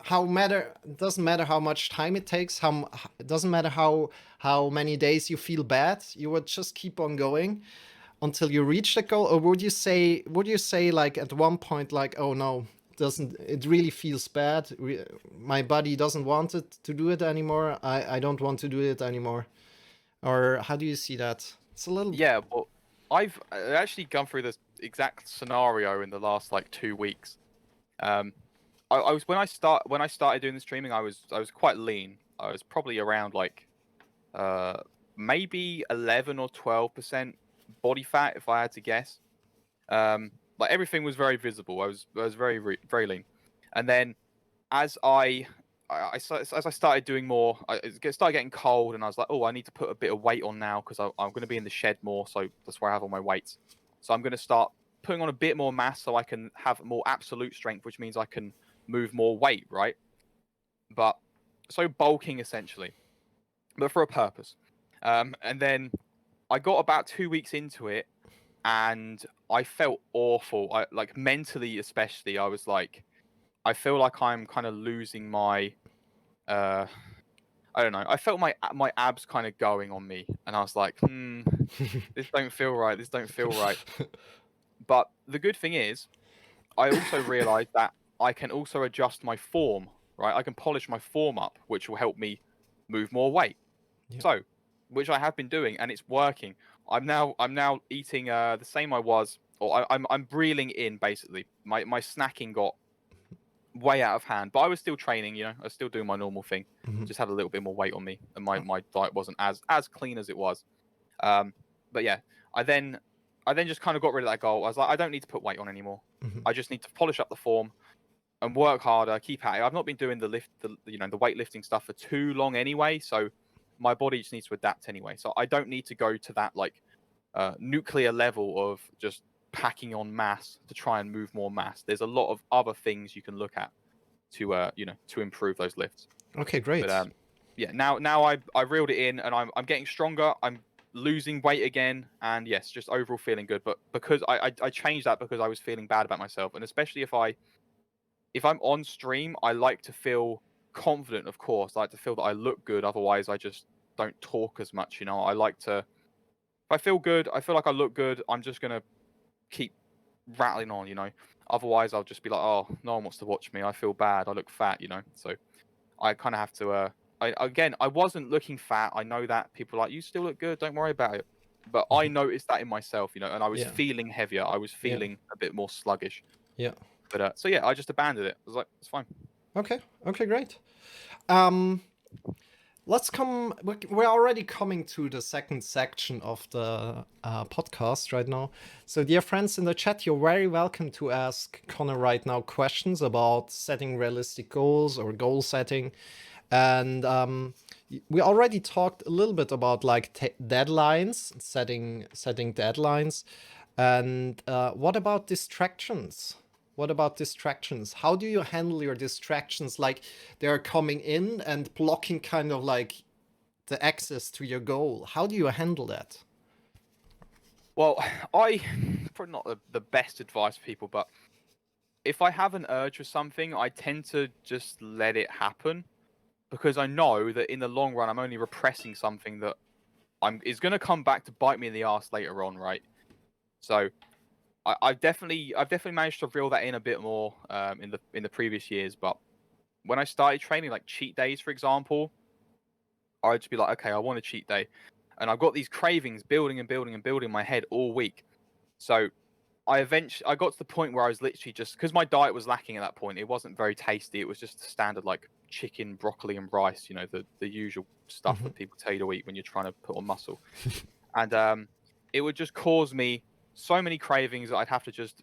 how matter it doesn't matter how much time it takes, how it doesn't matter how many days you feel bad, you would just keep on going until you reach the goal? Or would you say like at one point, like, oh no, doesn't it really feels bad, my body doesn't want it to do it anymore, I don't want to do it anymore? Or how do you see that? It's a little. Yeah, well, I've actually gone through this exact scenario in the last like 2 weeks. Um, I was when I started doing the streaming, I was quite lean. I was probably around like uh maybe 11 or 12% body fat if I had to guess. Like everything was very visible. I was very lean, and then as as I started doing more, it started getting cold, and I was like, oh, I need to put a bit of weight on now because I'm going to be in the shed more, so that's where I have all my weights. So I'm going to start putting on a bit more mass so I can have more absolute strength, which means I can move more weight, right? But so bulking essentially, but for a purpose. And then I got about 2 weeks into it, and I felt awful. I like mentally, especially. I was like, I feel like I'm kind of losing my uh I don't know. I felt my abs kind of going on me, and I was like, this don't feel right. This don't feel right. But the good thing is, I also realized that I can also adjust my form, right? I can polish my form up, which will help me move more weight. Yeah. So, which I have been doing, and it's working. I'm now eating the same I was, or I'm reeling in basically. My snacking got way out of hand, but I was still training. I was still doing my normal thing. Mhm. Just had a little bit more weight on me, and my Oh, my diet wasn't as clean as it was. Um, but yeah, I then I then just kind of got rid of that goal. I was like, I don't need to put weight on anymore. mhm. I just need to polish up the form and work harder, keep at it. I've not been doing the weightlifting stuff for too long anyway, so my body just needs to adapt anyway. So I don't need to go to that like nuclear level of just packing on mass to try and move more mass. There's a lot of other things you can look at to improve those lifts. Okay, But great. yeah, now I reeled it in, and I'm getting stronger. I'm losing weight again, and yes, just overall feeling good. But because I changed that because I was feeling bad about myself, and especially if I'm on stream, I like to feel confident. Of course, I like to feel that I look good. Otherwise, I just don't talk as much. I like to. If I feel good, I feel like I look good. I'm just gonna keep rattling on. Otherwise, I'll just be like, oh, no one wants to watch me. I feel bad. I look fat. So I kind of have to. I wasn't looking fat. I know that people are like, you still look good. Don't worry about it. But I Mhm. noticed that in myself, and I was Yeah, feeling heavier. I was yeah, feeling a bit more sluggish. yeah. But so yeah, I just abandoned it. I was like, it's fine. Okay, okay, great. um let's come. We're already coming to the second section of the podcast right now. So, dear friends in the chat, you're very welcome to ask Connor right now questions about setting realistic goals or goal setting. And we already talked a little bit about like deadlines, setting deadlines. And what about distractions? What about distractions? How do you handle your distractions? Like they're coming in and blocking kind of like the access to your goal. How do you handle that? Well, I probably not the best advice for people, but if I have an urge for something, I tend to just let it happen because I know that in the long run, I'm only repressing something that is going to come back to bite me in the ass later on, right? So I've definitely managed to reel that in a bit more in the previous years. But when I started training, like cheat days, for example, I'd just be like, okay, I want a cheat day, and I've got these cravings building and building and building in my head all week. So I got to the point where I was literally just, because my diet was lacking at that point. It wasn't very tasty. It was just the standard like chicken, broccoli, and rice. You know, the usual stuff that people tell you to eat when you're trying to put on muscle. And it would just cause me so many cravings that I'd have to just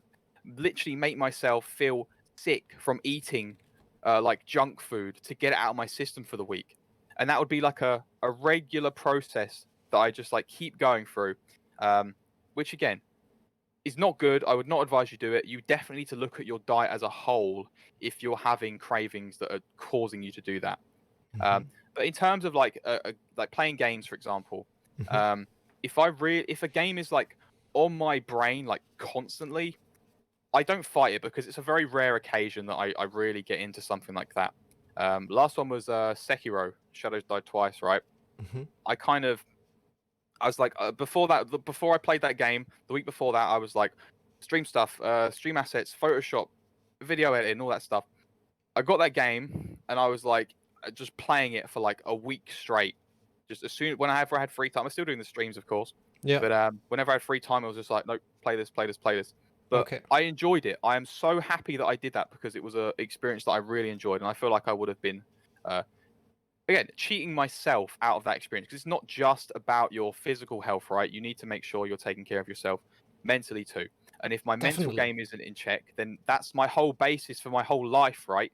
literally make myself feel sick from eating like junk food to get it out of my system for the week. And that would be like a regular process that I just like keep going through, which again is not good. I would not advise you do it. You definitely need to look at your diet as a whole if you're having cravings that are causing you to do that. But in terms of like like playing games, for example, if a game is like on my brain like constantly, I don't fight it because it's a very rare occasion that I really get into something like that. Last one was Sekiro, Shadows Die Twice, right? I kind of I was like, before I played that game, the week before that, I was like, stream stuff, stream assets, Photoshop, video editing, all that stuff. I got that game, and I was like, just playing it for like a week straight. Just as soon whenever I had free time, I'm still doing the streams, of course. Yeah. But whenever I had free time, I was just like, nope, play this, play this, play this. But Okay. I enjoyed it. I am so happy that I did that because it was an experience that I really enjoyed, and I feel like I would have been uh, again cheating myself out of that experience because it's not just about your physical health, right? You need to make sure you're taking care of yourself mentally too. And if my mental Definitely. game isn't in check, then that's my whole basis for my whole life, right?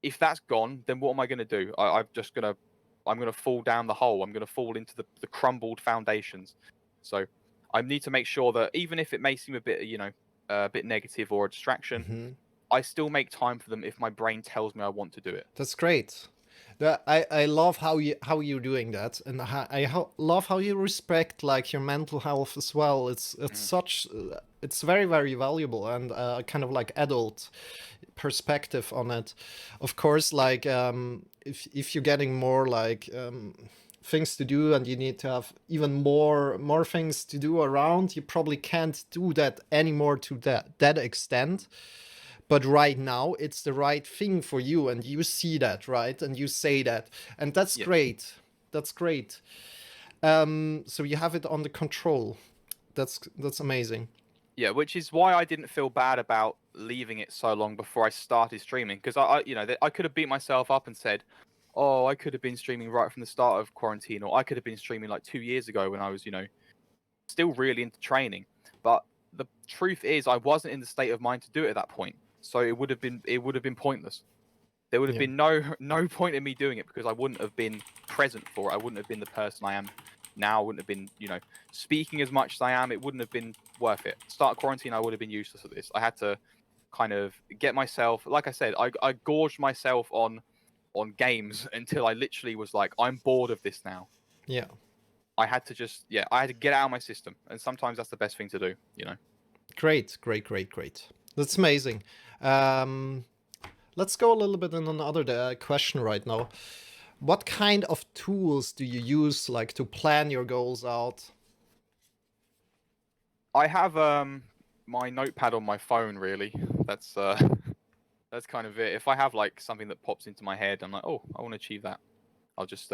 If that's gone, then what am I going to do? I'm gonna fall down the hole. I'm gonna fall into the crumbled foundations. So I need to make sure that even if it may seem a bit, a bit negative or a distraction, I still make time for them if my brain tells me I want to do it. That's great. I love how you're doing that, and love how you respect like your mental health as well. It's Mhm. such it's very very valuable and kind of like adult perspective on it. Of course, like if you're getting more like things to do and you need to have even more things to do around, you probably can't do that anymore to that extent. But right now it's the right thing for you and you see that, right? And you say that, and that's Yeah. great. That's great. So you have it under control. That's amazing. Yeah, which is why I didn't feel bad about leaving it so long before I started streaming because I could have beat myself up and said, "Oh, I could have been streaming right from the start of quarantine, or I could have been streaming like 2 years ago when I was, still really into training." But the truth is, I wasn't in the state of mind to do it at that point, so it would have been pointless. There would have Yeah. been no point in me doing it because I wouldn't have been present for it. I wouldn't have been the person I am now. I wouldn't have been, speaking as much as I am. It wouldn't have been worth it. Start of quarantine, I would have been useless at this. I had to kind of get myself, like I said, I gorged myself on games until I literally was like, I'm bored of this now. Yeah. I had to I had to get out of my system, and sometimes that's the best thing to do. Great, great, great, great. That's amazing. Um, let's go a little bit in another question right now. What kind of tools do you use, like, to plan your goals out? I have my notepad on my phone. Really, that's that's kind of it. If I have like something that pops into my head, I'm like, oh, I want to achieve that. I'll just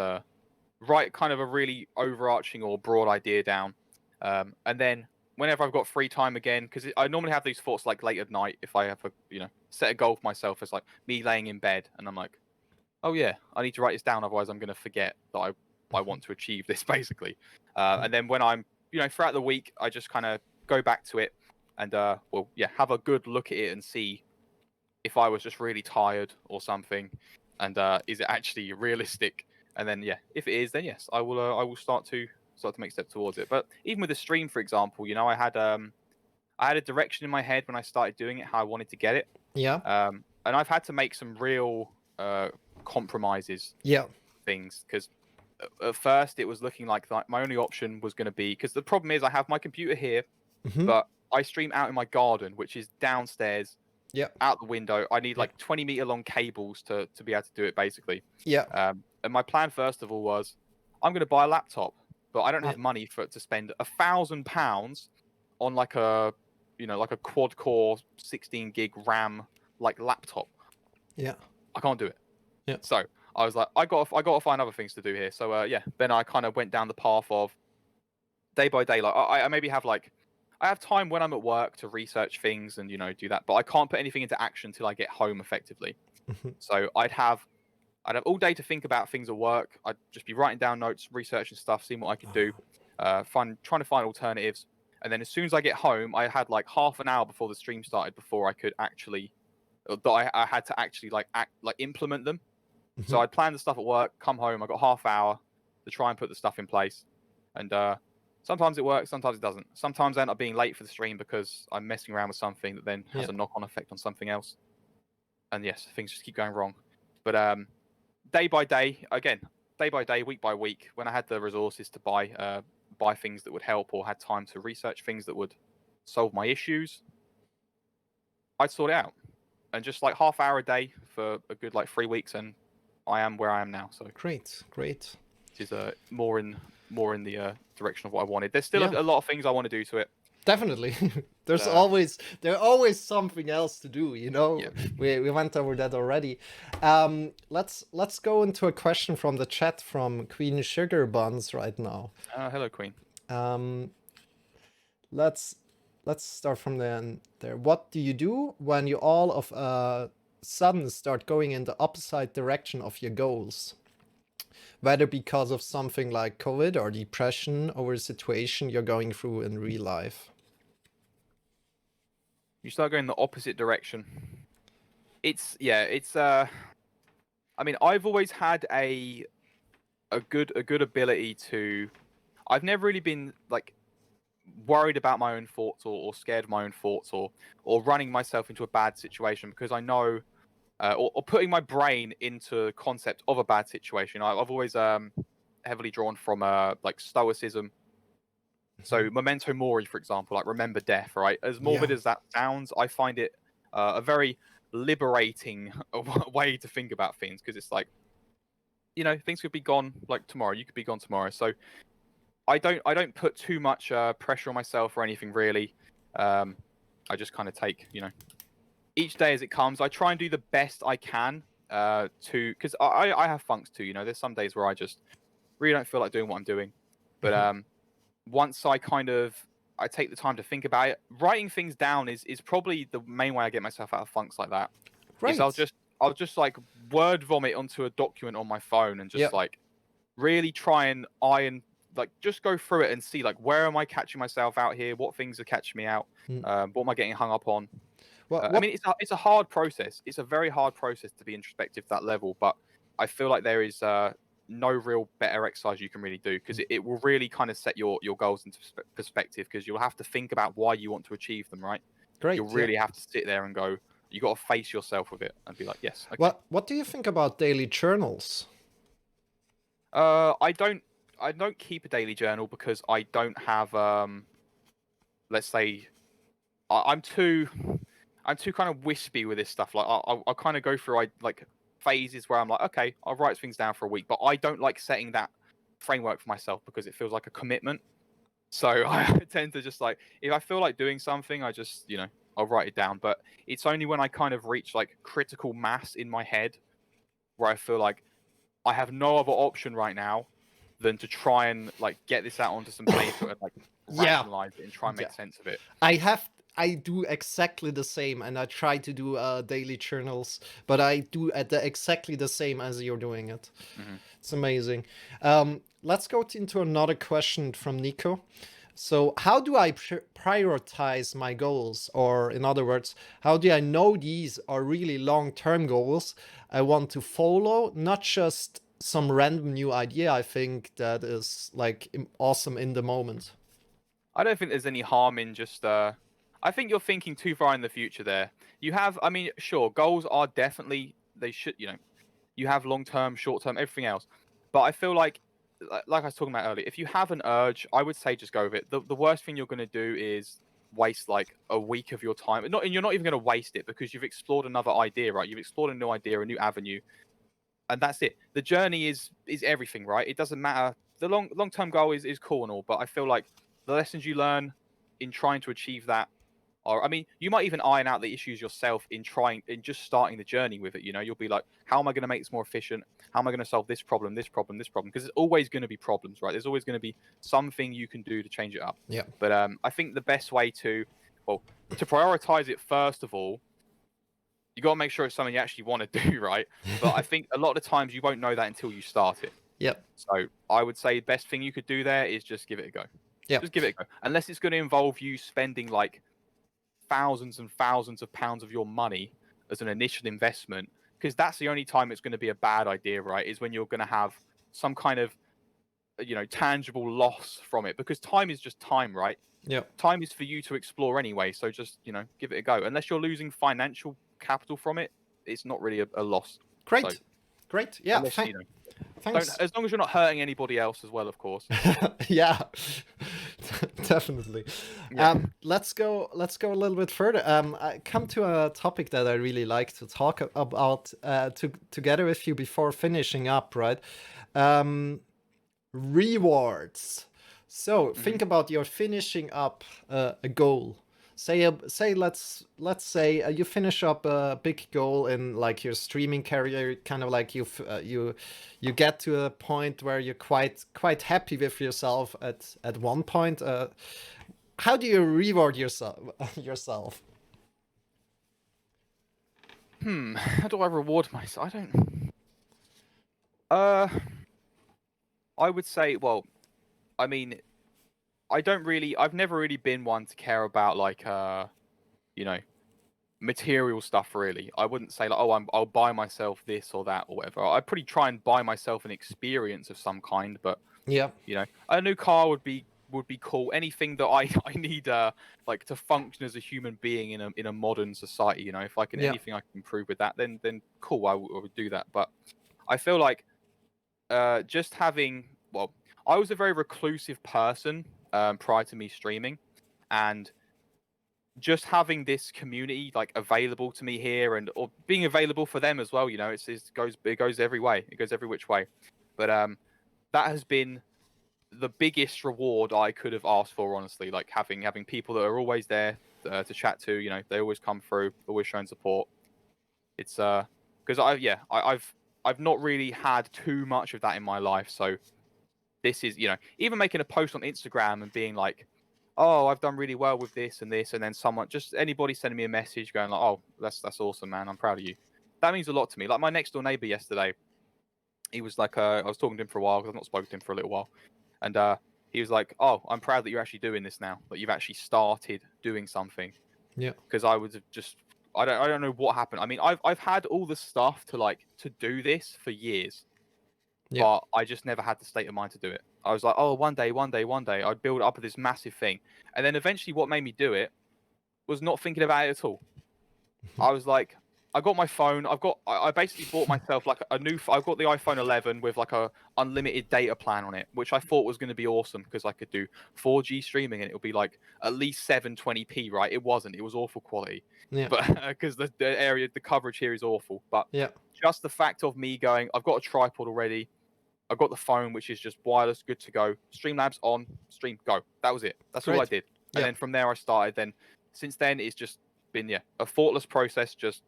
write kind of a really overarching or broad idea down, and then whenever I've got free time again, because I normally have these thoughts like late at night. If I have a set a goal for myself, it's like me laying in bed, and I'm like, oh yeah, I need to write this down, otherwise I'm going to forget that I want to achieve this basically. And then when I'm throughout the week, I just kind of go back to it and have a good look at it and see if I was just really tired or something, and is it actually realistic? And then if it is, then yes, I will start to make steps towards it. But even with the stream, for example, I had a direction in my head when I started doing it, how I wanted to get it, Yeah. and I've had to make some real compromises, Yeah. things, because at first it was looking like my only option was going to be, because the problem is I have my computer here, Mm-hmm. but I stream out in my garden, which is downstairs Yeah. out the window. I need Yeah. like 20-meter long cables to be able to do it basically. Yeah. And my plan first of all was I'm going to buy a laptop. but I don't Yeah. have money to spend £1,000 on like a, like a quad core 16 gig RAM like laptop. Yeah. I can't do it. Yeah. So I was like, I got to find other things to do here. So yeah, then I kind of went down the path of day by day. Like I maybe have like I have time when I'm at work to research things and do that, but I can't put anything into action until I get home effectively. Mhm. So I'd have all day to think about things at work. I'd just be writing down notes, researching stuff, seeing what I could do, trying to find alternatives. And then as soon as I get home, I had like half an hour before the stream started before I could actually, I had to actually implement them. So Mhm. I'd plan the stuff at work, come home, I got half hour to try and put the stuff in place. And sometimes it works, sometimes it doesn't. Sometimes I end up being late for the stream because I'm messing around with something that then has Yeah. a knock-on effect on something else. And yes, things just keep going wrong. But day by day, again, day by day, week by week, when I had the resources to buy things that would help or had time to research things that would solve my issues, I'd sort it out. And just like half hour a day for a good like 3 weeks, and I am where I am now. So Great. Great. which is more in the direction of what I wanted. There's still Yeah. a lot of things I want to do to it. Definitely. There's Uh, always something else to do, Yeah. We went over that already. Let's go into a question from the chat from Queen Sugar Buns right now. Hello, Queen. Um, let's let's start from the end there. What do you do when you all of a sudden start going in the opposite direction of your goals? Whether because of something like COVID or depression over a situation you're going through in real life. You start going the opposite direction. It's I mean, I've always had a good ability to. I've never really been like worried about my own thoughts or scared of my own thoughts or running myself into a bad situation because I know or putting my brain into concept of a bad situation. I've always heavily drawn from like stoicism. So memento mori, for example, like remember death, right? As morbid Yeah. as that sounds, I find it a very liberating way to think about things because it's like things could be gone like tomorrow. You could be gone tomorrow. So I don't put too much pressure on myself or anything really. I just kind of take each day as it comes. I try and do the best I can because I have funks too. There's some days where I just really don't feel like doing what I'm doing, but Mhm. once I take the time to think about it, writing things down is probably the main way I get myself out of funks like that. Is Great. I'll just like word vomit onto a document on my phone and just Yeah. like really try and iron like just go through it and see like where am I catching myself out here? What things are catching me out? Mm. What am I getting hung up on? What I what mean, it's a hard process. It's a very hard process to be introspective to that level, but I feel like there is no real better exercise you can really do because it will really kind of set your goals into perspective because you'll have to think about why you want to achieve them, right? You'll great, yeah. really have to sit there and go, you got to face yourself with it and be like, yes, okay. What do you think about daily journals? I don't keep a daily journal because I don't have let's say I'm too kind of wispy with this stuff. Like I'll kind of go through like phases where I'm like, okay, I'll write things down for a week, but I don't like setting that framework for myself because it feels like a commitment. So I tend to just like if I feel like doing something, I just I'll write it down. But it's only when I kind of reach like critical mass in my head where I feel like I have no other option right now than to try and like get this out onto some paper and like Yeah. rationalize it and try and Yeah. make sense of it. I do exactly the same, and I try to do daily journals, but I do exactly the same as you're doing it. Hmm. It's amazing. Let's go into another question from Nico. So, how do I prioritize my goals? Or, in other words, how do I know these are really long term goals I want to follow, not just some random new idea I think that is like awesome in the moment? I don't think there's any harm in just. I think you're thinking too far in the future there. You have, I mean, sure, goals are definitely they should. You have long term, short term, everything else. But I feel like I was talking about earlier, if you have an urge, I would say just go with it. The worst thing you're going to do is waste like a week of your time. And you're not even going to waste it because you've explored another idea, right? You've explored a new idea, a new avenue, and that's it. The journey is everything, right? It doesn't matter the long term goal is cool and all, but I feel like the lessons you learn in trying to achieve that are, I mean, you might even iron out the issues yourself in just starting the journey with it. You know, you'll be like, how am I going to make this more efficient? How am I going to solve this problem, this problem, this problem? Because there's always going to be problems, right? There's always going to be something you can do to change it up. Yeah. But I think the best way well, to prioritize it, first of all, you got to make sure it's something you actually want to do, right? But I think a lot of the times you won't know that until you start it. Yep. So I would say the best thing you could do there is just give it a go. Yep. Just give it a go. Unless it's going to involve you spending like thousands and thousands of pounds of your money as an initial investment, because that's the only time it's going to be a bad idea, right? Is when you're going to have some kind of, tangible loss from it, because time is just time, right? Yep. Time is for you to explore anyway. So just, give it a go. Unless you're losing financial capital from it, it's not really a loss. Great. So, Great. Yeah. unless, Thanks. as long as you're not hurting anybody else as well, of course. Yeah, definitely. Yeah. Let's go a little bit further. I come to a topic that I really like to talk about together with you before finishing up, right? Rewards. So think about your finishing up a goal. Say let's say you finish up a big goal in like your streaming career, kind of like you get to a point where you're quite happy with yourself at one point. How do you reward yourself? How do I reward myself? I would say, well, I mean, I've never really been one to care about like, material stuff really. I wouldn't say like, oh, I'll buy myself this or that or whatever. I pretty try and buy myself an experience of some kind, but Yeah. a new car would be cool. Anything that I need like to function as a human being in a modern society, if I can anything I can improve with that, then cool, I would do that. But I feel like just having, well, I was a very reclusive person prior to me streaming, and just having this community like available to me here and or being available for them as well, it goes every way. It goes every which way. But that has been the biggest reward I could have asked for, honestly. Like having people that are always there to chat to. They always come through, always showing support. It's because I've not really had too much of that in my life. So this is, even making a post on Instagram and being like, oh, I've done really well with this, and then anybody sending me a message going like, oh, that's awesome, man, I'm proud of you. That means a lot to me. Like my next door neighbor yesterday, he was like, I was talking to him for a while because I've not spoken to him for a little while, and he was like, oh, I'm proud that you're actually doing this now, that you've actually started doing something. Yeah. Because I would have I don't know what happened. I mean, I've had all the stuff to do this for years. Yeah. But I just never had the state of mind to do it. I was like, oh, one day, I'd build up this massive thing. And then eventually what made me do it was not thinking about it at all. I was like, I got my phone. I basically bought myself like I've got the iPhone 11 with like a unlimited data plan on it, which I thought was going to be awesome because I could do 4G streaming and it would be like at least 720p, right? It wasn't. It was awful quality. Yeah. But because the coverage here is awful. But Yeah. just the fact of me going, I've got a tripod already. I've got the phone, which is just wireless, good to go. Streamlabs on, stream, go. That was it. That's all I did. And then from there I started. Then since then, it's just been, a thoughtless process. Just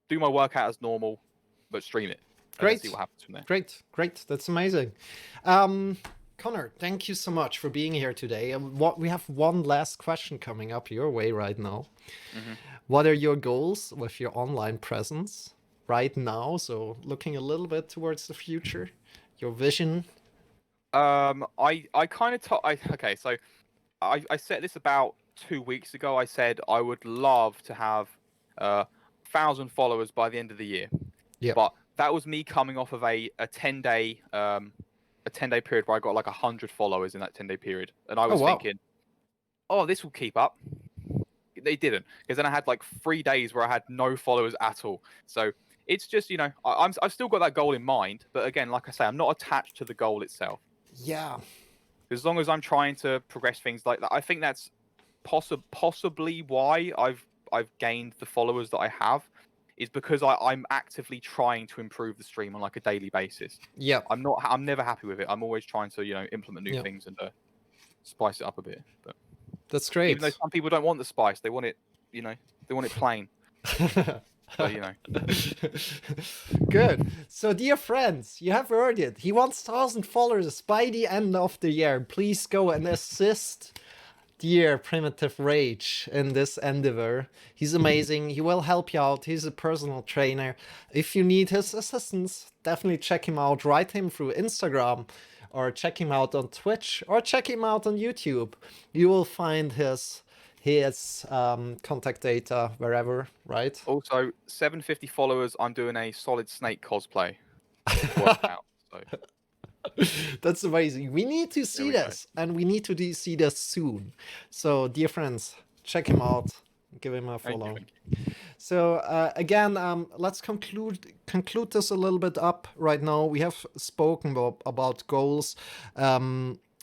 do my workout as normal, but stream it. Great. See what happens from there. Great. That's amazing. Connor, thank you so much for being here today. We have one last question coming up your way right now. Mm-hmm. What are your goals with your online presence right now? So looking a little bit towards the future. Your vision? I kind of okay. So I said this about 2 weeks ago. I said I would love to have 1,000 followers by the end of the year. Yeah. But that was me coming off of a 10-day period where I got like 100 followers in that 10-day period, and I was thinking, oh, this will keep up. They didn't, because then I had like 3 days where I had no followers at all. So it's just, I've still got that goal in mind, but again, like I say, I'm not attached to the goal itself. Yeah. As long as I'm trying to progress things like that, I think that's possibly why I've gained the followers that I have, is because I'm actively trying to improve the stream on like a daily basis. Yeah. I'm never happy with it. I'm always trying to, implement new Yeah. things and spice it up a bit. But That's great. even though some people don't want the spice, they want it, they want it plain. So, Good. So, dear friends, you have heard it. He wants 1,000 followers by the end of the year. Please go and assist dear Primitive Rage in this endeavor. He's amazing. He will help you out. He's a personal trainer. If you need his assistance, definitely check him out. Write him through Instagram, or check him out on Twitch, or check him out on YouTube. You will find his contact data wherever, right? Also, 750 followers. I'm doing a Solid Snake cosplay workout. So That's amazing. We need to see we go. this, and we need to see this soon. So, dear friends, check him out. Give him a follow. Thank you. So again, let's conclude this a little bit up right now. We have spoken about goals.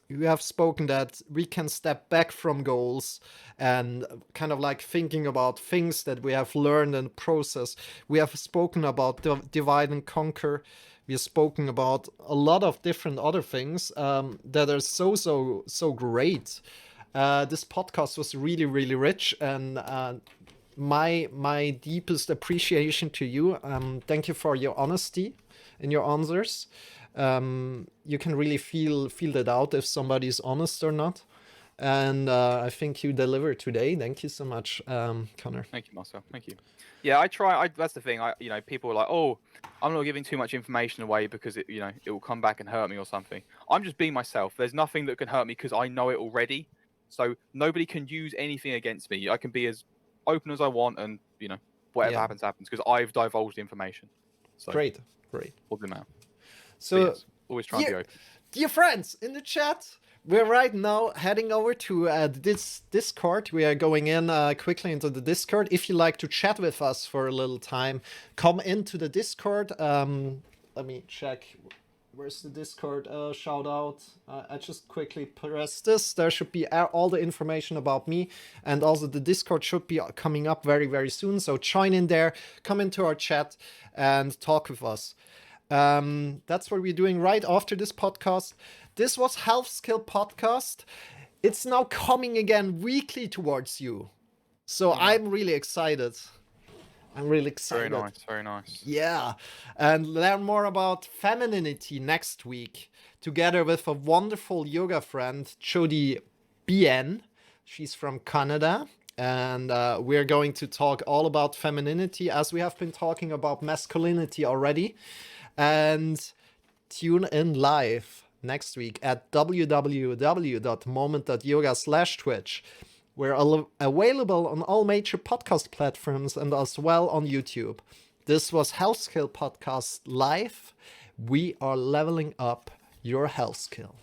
We have spoken that we can step back from goals and kind of like thinking about things that we have learned in the process. We have spoken about divide and conquer. We have spoken about a lot of different other things that are so great. This podcast was really, really rich, and my deepest appreciation to you. Thank you for your honesty in your answers. You can really feel that out if somebody is honest or not. And I think you delivered today. Thank you so much, Connor. Thank you, Marcel. Thank you. Yeah, I try. That's the thing. People are like, "Oh, I'm not giving too much information away because it will come back and hurt me or something." I'm just being myself. There's nothing that can hurt me because I know it already. So nobody can use anything against me. I can be as open as I want, and whatever happens because I've divulged information. So Great. What's the matter? So yes, always try and be open. Dear friends in the chat, we're right now heading over to this Discord. We are going in quickly into the Discord. If you like to chat with us for a little time, come into the Discord. Let me check. Where's the Discord shout out? I just quickly press this. There should be all the information about me, and also the Discord should be coming up very, very soon. So join in there, come into our chat, and talk with us. That's what we're doing right after this podcast. This was Health Skill Podcast. It's now coming again weekly towards you. So I'm really excited. Very nice. Yeah. And learn more about femininity next week, together with a wonderful yoga friend, Jody Bien. She's from Canada. And we're going to talk all about femininity, as we have been talking about masculinity already. And tune in live next week at www.moment.yoga/Twitch. We're available on all major podcast platforms and as well on YouTube. This was Health Skill Podcast Live. We are leveling up your health skill.